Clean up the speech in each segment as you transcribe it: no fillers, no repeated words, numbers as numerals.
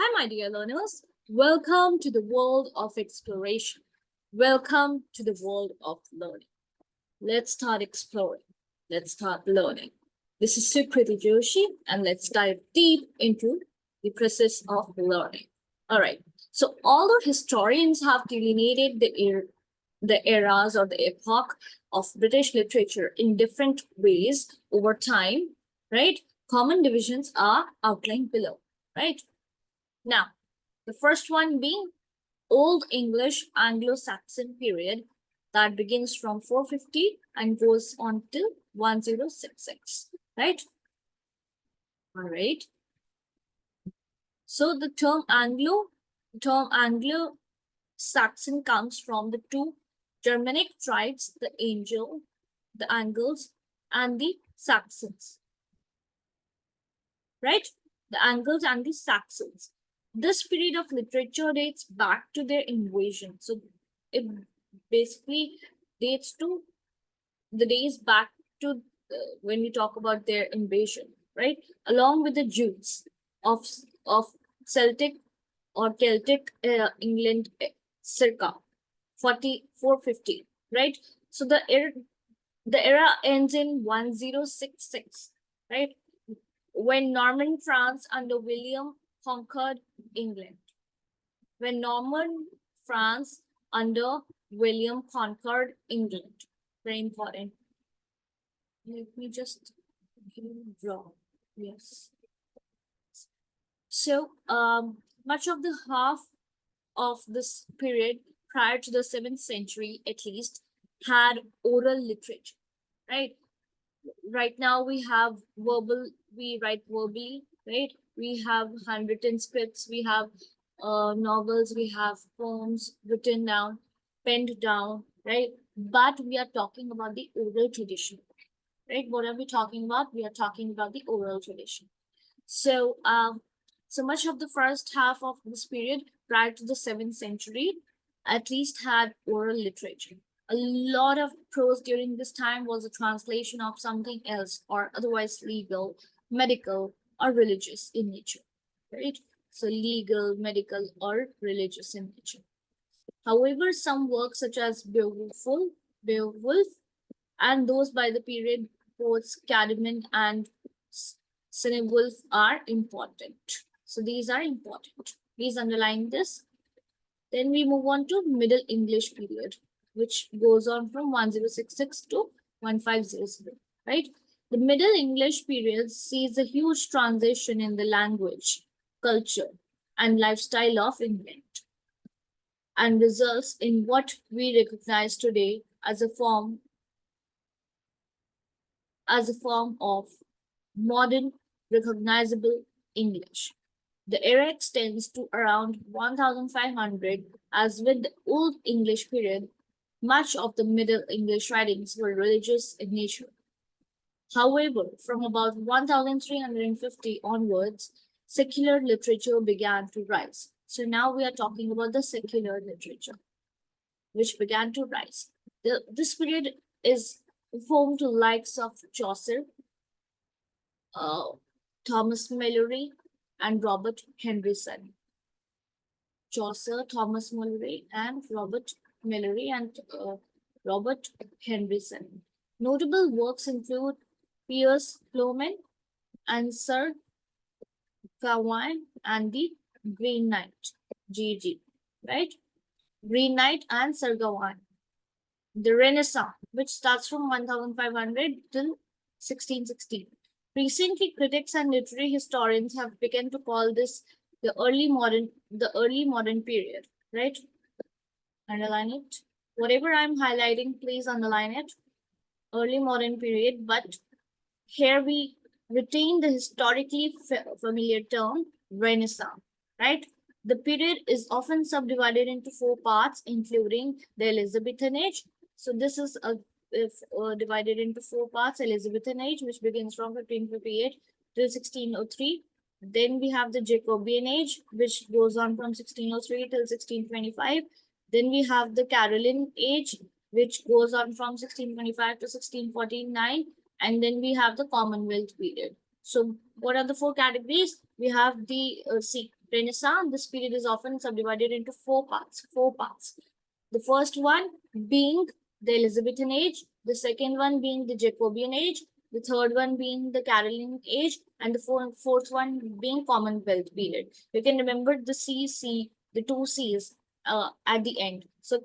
Hi, my dear learners. Welcome to the world of exploration. Welcome to the world of learning. Let's start exploring. Let's start learning. This is Sukriti Joshi, and let's dive deep into the process of learning. All right. So, although historians have delineated the eras or the epoch of British literature in different ways over time, right? Common divisions are outlined below, right? Now, the first one being Old English Anglo-Saxon period that begins from 450 and goes on till 1066, right? All right. So the term Anglo-Saxon comes from the two Germanic tribes, the Angles, and the Saxons, right? The Angles and the Saxons. This period of literature dates back to their invasion. So it basically dates to the days back to when we talk about their invasion, right? Along with the Jews of of Celtic or Celtic England circa 4450, right? So the era ends in 1066, right? When Norman France under William conquered England. When Norman France under William conquered England. Very important. Let me just draw. Yes. So, much of the half of this period prior to the 7th century, at least, had oral literature, right? Right now we have we write verbally, right? We have handwritten scripts, we have novels, we have poems written down, penned down, right? But we are talking about the oral tradition, right? What are we talking about? We are talking about the oral tradition. So, so much of the first half of this period prior to the 7th century at least had oral literature. A lot of prose during this time was a translation of something else or otherwise legal, medical, or religious in nature, right? So legal, medical, or religious in nature. However, some works such as Beowulf, and those by the period poets Cadman and Cinewolf are important. So these are important. Please underline this. Then we move on to Middle English period, which goes on from 1066 to 1500, right? The Middle English period sees a huge transition in the language, culture, and lifestyle of England and results in what we recognize today as a form of modern recognizable English. The era extends to around 1500, as with the Old English period, much of the Middle English writings were religious in nature. However, from about 1350 onwards, secular literature began to rise. So now we are talking about the secular literature, which began to rise. This period is home to likes of Chaucer, uh, Thomas Malory, and Robert Henryson. Chaucer, Thomas Malory, and Robert Henryson. Notable works include Piers Plowman and Sir Gawain and the Green Knight, GG, right? Green Knight and Sir Gawain. The Renaissance, which starts from 1500 till 1616. Recently, critics and literary historians have begun to call this the early modern period, right? Underline it. Whatever I'm highlighting, please underline it. Early modern period, but here we retain the historically familiar term Renaissance, right? The period is often subdivided into four parts, including the Elizabethan age. So this is divided into four parts: Elizabethan age, which begins from 1558 till 1603. Then we have the Jacobean age, which goes on from 1603 till 1625. Then we have the Caroline age, which goes on from 1625 to 1649. And then we have the Commonwealth period. So what are the four categories? We have the Renaissance, this period is often subdivided into four parts. The first one being the Elizabethan age, the second one being the Jacobean age, the third one being the Caroline age, and the fourth one being Commonwealth period. You can remember the the two C's at the end. So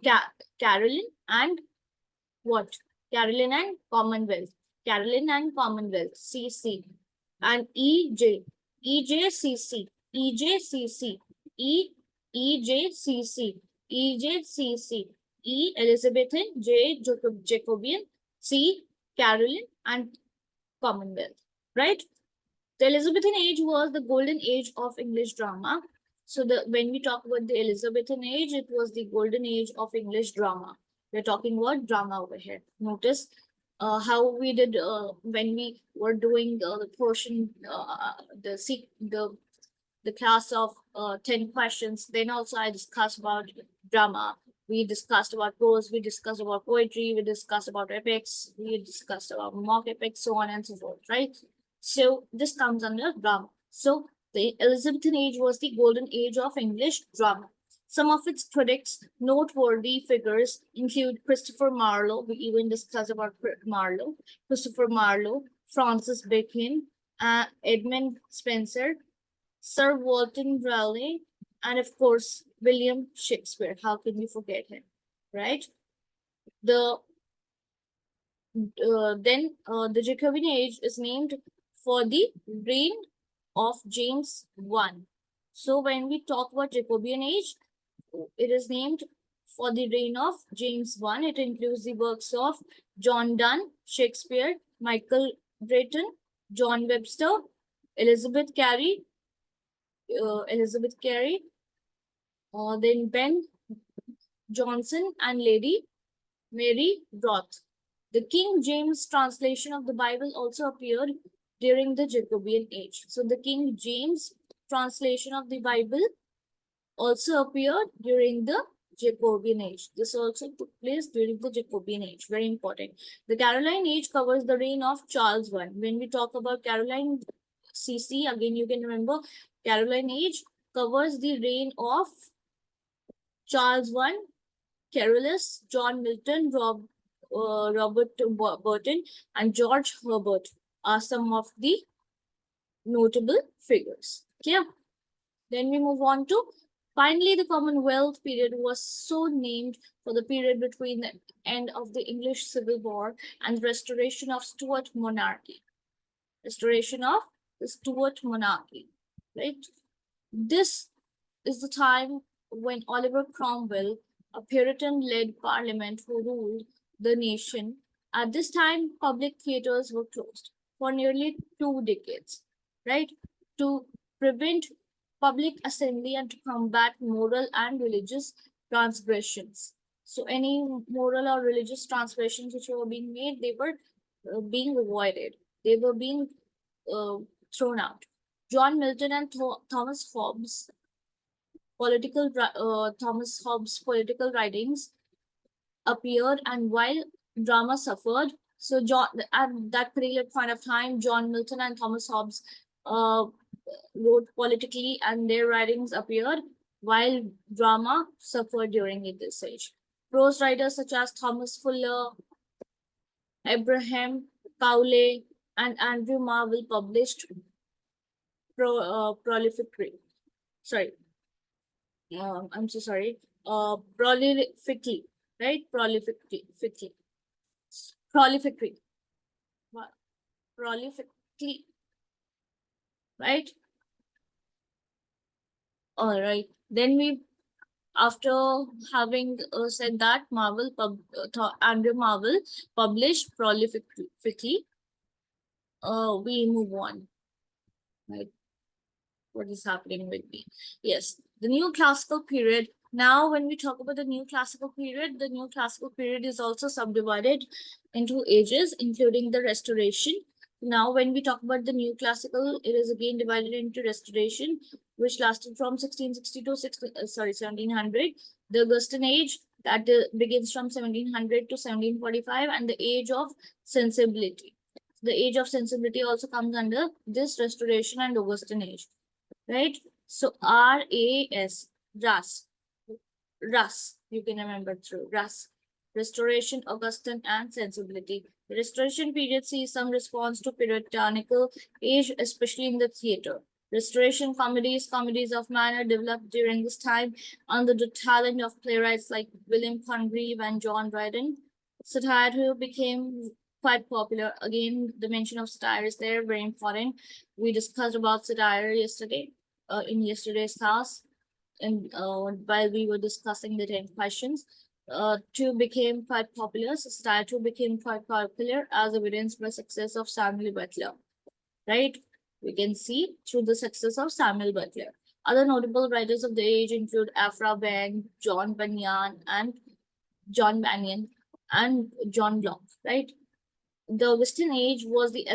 Caroline and what? Caroline and Commonwealth. Caroline and Commonwealth, CC. And EJCC, EJCC, EJCC, EJCC, E Elizabethan, Jacobean, C Caroline, and Commonwealth, right? The Elizabethan age was the golden age of English drama. So when we talk about the Elizabethan age, it was the golden age of English drama. We're talking about drama over here. Notice how we did when we were doing the portion, the class of 10 questions. Then also I discussed about drama. We discussed about prose, we discussed about poetry, we discussed about epics, we discussed about mock epics, so on and so forth, right? So this comes under drama. So the Elizabethan age was the golden age of English drama. Some of its critics, noteworthy figures include Christopher Marlowe. We even discussed about Marlowe, Christopher Marlowe, Francis Bacon, Edmund Spenser, Sir Walter Raleigh, and of course, William Shakespeare. How can we forget him, right? The the Jacobean age is named for the reign of James I. So when we talk about Jacobean age, it is named for the reign of James I. It includes the works of John Donne, Shakespeare, Michael Drayton, John Webster, Elizabeth Carey, then Ben Jonson and Lady Mary Roth. The King James translation of the Bible also appeared during the Jacobean age. So the King James translation of the Bible also appeared during the Jacobean age. This also took place during the Jacobean age. Very important. The Caroline age covers the reign of Charles I. When we talk about Caroline CC, again you can remember Caroline age covers the reign of Charles I, Carolus, John Milton, Robert Burton, and George Herbert are some of the notable figures. Clear? Then we move on to finally the Commonwealth period was so named for the period between the end of the English Civil War and the restoration of Stuart monarchy. Restoration of the Stuart monarchy, right? This is the time when Oliver Cromwell, a Puritan-led parliament who ruled the nation. At this time, public theaters were closed for nearly 2 decades, right? To prevent public assembly and to combat moral and religious transgressions. So any moral or religious transgressions which were being made, they were being avoided. They were being thrown out. John Milton and Thomas Hobbes' political writings appeared, and while drama suffered, so at that particular point of time, John Milton and Thomas Hobbes wrote politically, and their writings appeared, while drama suffered during this age. Prose writers such as Thomas Fuller, Abraham Cowley, and Andrew Marvell published prolifically. Sorry, I'm so sorry. Prolifically, right? Prolifically. What? Prolifically, right? All right. Then we, after having said that, Andrew Marvell published prolifically. We move on. Right. What is happening with me? Yes, the new classical period. Now, when we talk about the new classical period is also subdivided into ages, including the Restoration. Now, when we talk about the new classical, it is again divided into Restoration, which lasted from 1660 to 1700. The Augustan age, that begins from 1700 to 1745, and the age of sensibility. The age of sensibility also comes under this Restoration and Augustan age, right? So RAS, RAS, Rus, you can remember through Rus, Restoration, Augustine, and Sensibility. The Restoration period sees some response to puritanical age, especially in the theatre. Restoration comedies of manner developed during this time under the talent of playwrights like William Congreve and John Dryden. Satire became quite popular. Again, the mention of satire is there, very important. We discussed about satire yesterday, in yesterday's class, and while we were discussing the 10 questions, two became quite popular. So style two became quite popular as evidenced by success of Samuel Butler, right? We can see through the success of Samuel Butler. Other notable writers of the age include Afra Bang, John Banyan, and John Locke, right? The Augustan age was the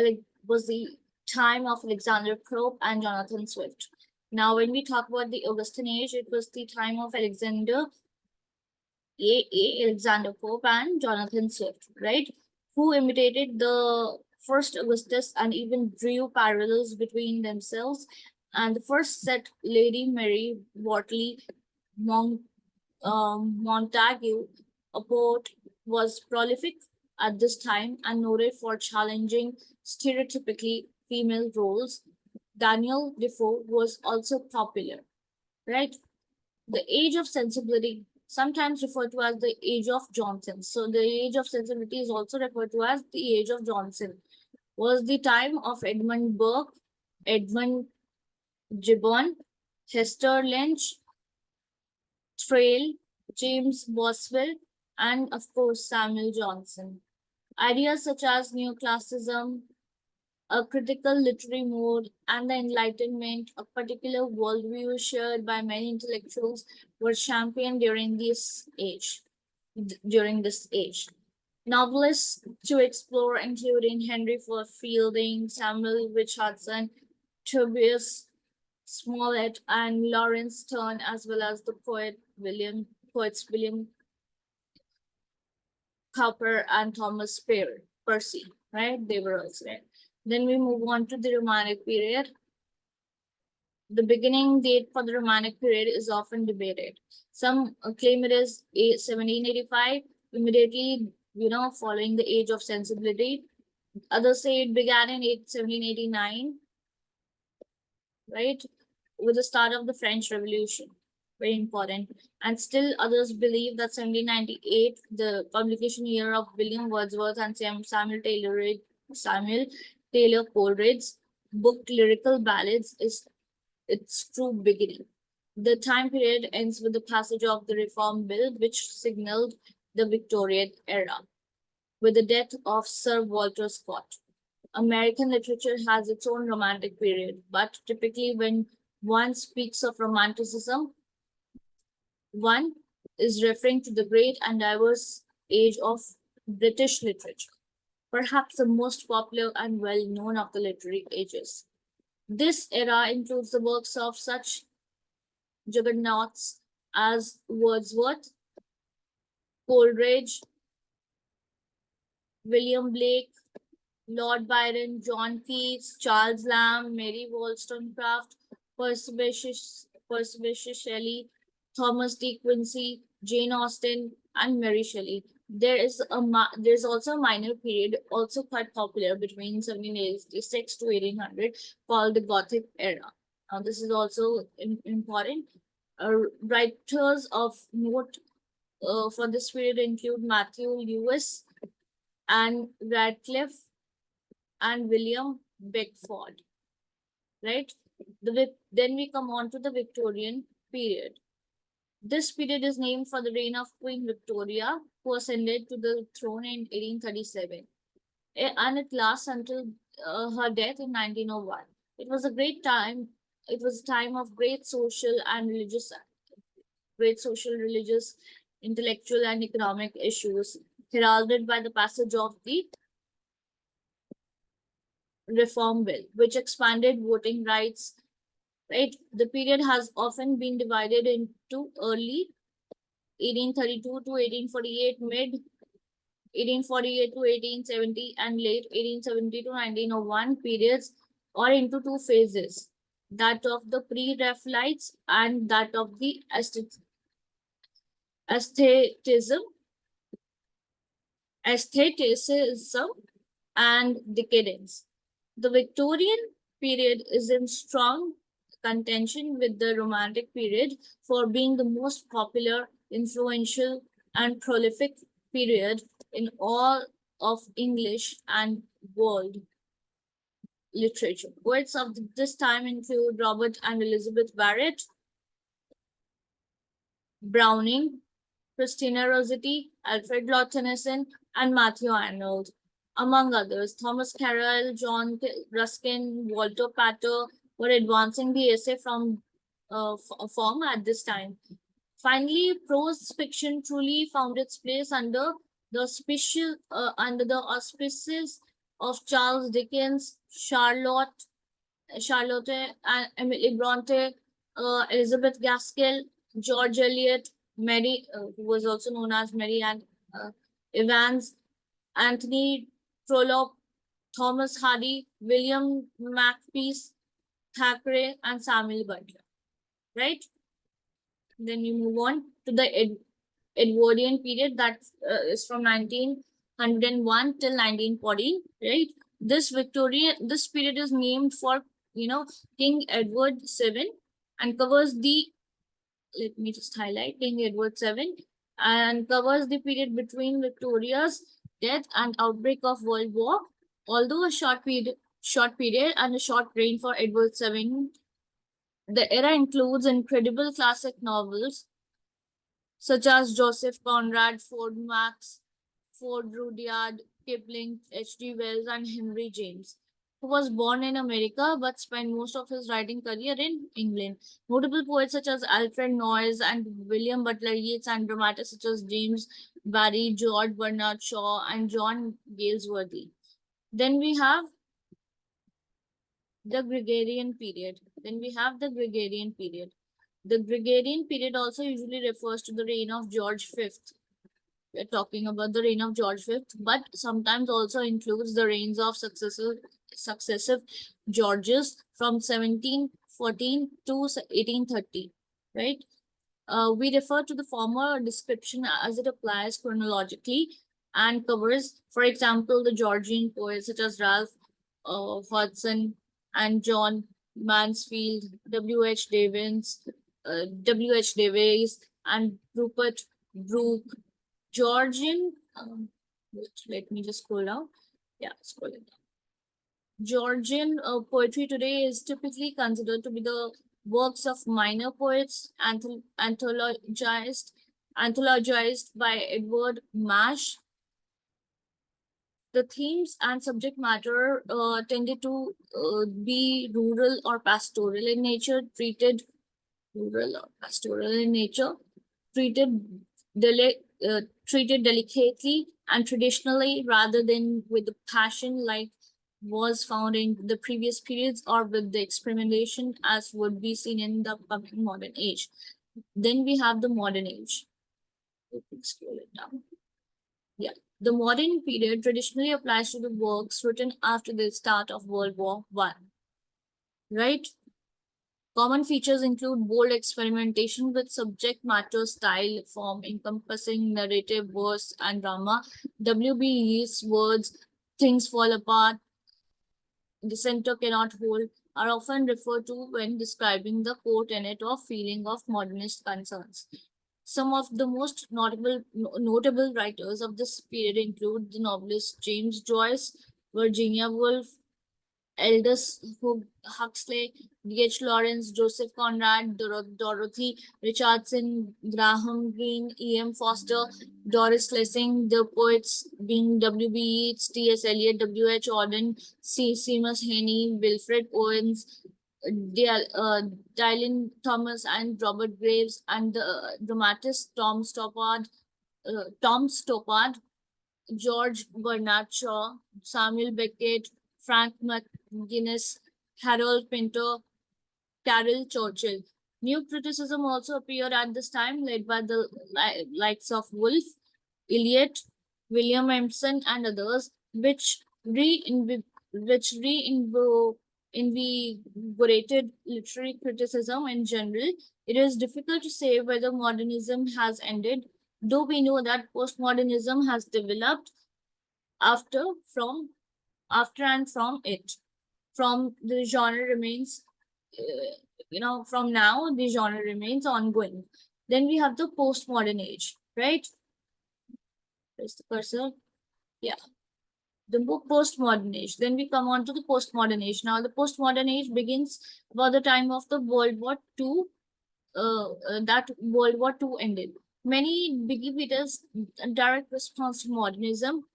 time of Alexander Pope and Jonathan Swift. Now, when we talk about the Augustan age, it was the time of Alexander Pope and Jonathan Swift, right? Who imitated the first Augustus and even drew parallels between themselves. And the first set, Lady Mary Wortley Montague, a poet, was prolific at this time and noted for challenging stereotypically female roles. Daniel Defoe was also popular, right? The age of sensibility, sometimes referred to as the age of Johnson. So the age of sensibility is also referred to as the age of Johnson. Was the time of Edmund Burke, Edmund Gibbon, Hester Lynch, Trail, James Boswell, and of course Samuel Johnson. Ideas such as neoclassicism, a critical literary mode, and the Enlightenment, a particular worldview shared by many intellectuals, were championed during this age. Novelists to explore including Henry Fielding, Samuel Richardson, Tobias Smollett, and Lawrence Sterne, as well as the poets William Cowper and Thomas Percy, right? They were also there. Then we move on to the Romantic period. The beginning date for the Romantic period is often debated. Some claim it is 1785, immediately, following the age of sensibility. Others say it began in 1789, right, with the start of the French Revolution. Very important. And still others believe that 1798, the publication year of William Wordsworth and Samuel Taylor Coleridge's book Lyrical Ballads is its true beginning. The time period ends with the passage of the Reform Bill, which signaled the Victorian era, with the death of Sir Walter Scott. American literature has its own romantic period, but typically when one speaks of romanticism, one is referring to the great and diverse age of British literature, perhaps the most popular and well known of the literary ages. This era includes the works of such juggernauts as Wordsworth, Coleridge, William Blake, Lord Byron, John Keats, Charles Lamb, Mary Wollstonecraft, Percy Shelley, Thomas D. Quincy, Jane Austen, and Mary Shelley. There's also a minor period, also quite popular between 1786 to 1800, called the Gothic era. Now, this is also important. Writers of note for this period include Matthew Lewis, Anne Radcliffe, and William Beckford. Right? Then we come on to the Victorian period. This period is named for the reign of Queen Victoria, who ascended to the throne in 1837, and it lasts until her death in 1901. It was a great time. It was a time of great social, religious, intellectual, and economic issues, heralded by the passage of the Reform Bill, which expanded voting rights. Right, the period has often been divided into early 1832 to 1848, mid 1848 to 1870, and late 1870 to 1901 periods, or into two phases. that of the pre-Raphaelites, and that of the aesthetism, aestheticism and decadence. The Victorian period is in strong contention with the Romantic period for being the most popular, influential, and prolific period in all of English and world literature. Poets of this time include Robert and Elizabeth Barrett, Browning, Christina Rossetti, Alfred Lord Tennyson, and Matthew Arnold, among others. Thomas Carlyle, John Ruskin, Walter Pater were advancing the essay from form at this time. Finally, prose fiction truly found its place under the auspices of Charles Dickens, Charlotte and Emily Bronte, Elizabeth Gaskell, George Eliot, Mary, who was also known as Mary Ann Evans, Anthony Trollope, Thomas Hardy, William Makepeace Thackeray, and Samuel Butler. Right? Then we move on to the Edwardian period that is from 1901 till 1914. Right? This period is named for King Edward VII and covers the let me just highlight King Edward VII and covers the period between Victoria's death and outbreak of World War. Although a short period and a short reign for Edward VII, the era includes incredible classic novels such as Joseph Conrad, Ford Rudyard Kipling, H.G. Wells, and Henry James, who was born in America but spent most of his writing career in England. Notable poets such as Alfred Noyes and William Butler Yeats, and dramatists such as James Barrie, George Bernard Shaw, and John Galsworthy. Then we have the Gregorian period. The Gregorian period also usually refers to the reign of George V. We're talking about the reign of George V, but sometimes also includes the reigns of successive Georges from 1714 to 1830, right? We refer to the former description as it applies chronologically and covers, for example, the Georgian poets such as Ralph Hodgson and John Mansfield, W.H. Davies, and Rupert Brooke. Georgian, let me just scroll down. Yeah, scroll it down. Georgian poetry today is typically considered to be the works of minor poets, anthologized by Edward Mash. The themes and subject matter tended to be rural or pastoral in nature, treated treated delicately and traditionally rather than with the passion like was found in the previous periods or with the experimentation as would be seen in the upcoming modern age. Then we have the modern age. Let me scroll it down. Yeah. The modern period traditionally applies to the works written after the start of World War One. Right? Common features include bold experimentation with subject matter, style, form, encompassing narrative, verse, and drama. W.B. Yeats' words, things fall apart, the center cannot hold, are often referred to when describing the core tenet or feeling of modernist concerns. Some of the most notable writers of this period include the novelist James Joyce, Virginia Woolf, Aldous Huxley, D.H. Lawrence, Joseph Conrad, Dorothy Richardson, Graham Greene, E.M. Foster, Doris Lessing, the poets being W.B. Yeats, T.S. Eliot, W.H. Auden, Seamus Heaney, Wilfred Owens, Dylan Thomas, and Robert Graves, and the dramatist Tom Stoppard, George Bernard Shaw, Samuel Beckett, Frank McGuinness, Harold Pinter, Carol Churchill. New criticism also appeared at this time, led by the likes of Woolf, Eliot, William Emerson, and others, which reinvigorated invigorated literary criticism in general, it is difficult to say whether modernism has ended, though we know that postmodernism has developed after from after and from it. From the genre remains, from now the genre remains ongoing. Then we have the postmodern age, right? There's the cursor. Yeah, the postmodern age. Then we come on to the postmodern age. Now, the postmodern age begins about the time of the World War II. That World War II ended. Many believe it is a direct response to modernism.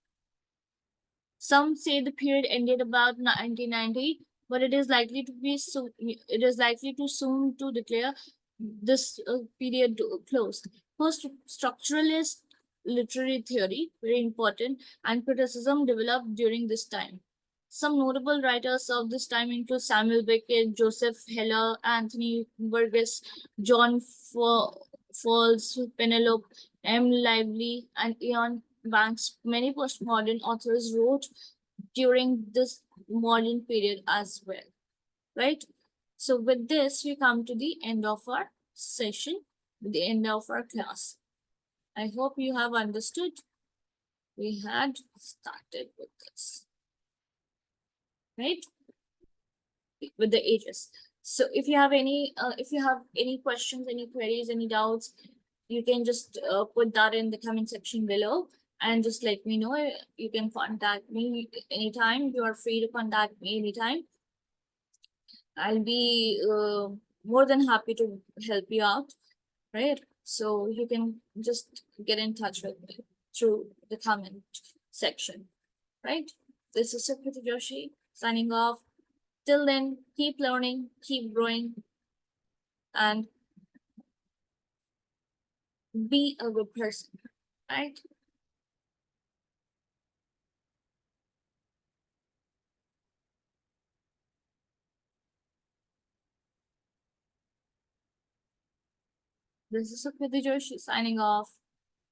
Some say the period ended about 1990, but it is likely to soon to declare this period closed. Post structuralist literary theory, very important, and criticism developed during this time. Some notable writers of this time include Samuel Beckett, Joseph Heller, Anthony Burgess, John Falls, Penelope M. Lively, and Ian Banks. Many postmodern authors wrote during this modern period as well, right? So with this, we come to the end of our session, the end of our class. I hope you have understood. We had started with this, right? With the ages. So if you have any questions, any queries, any doubts, you can just put that in the comment section below and just let me know. You can contact me anytime. You are free to contact me anytime. I'll be more than happy to help you out, right? So you can just get in touch with me through the comment section, right? This is Sukriti Joshi signing off. Till then, keep learning, keep growing, and be a good person, right? This is Sukriti Joshi signing off.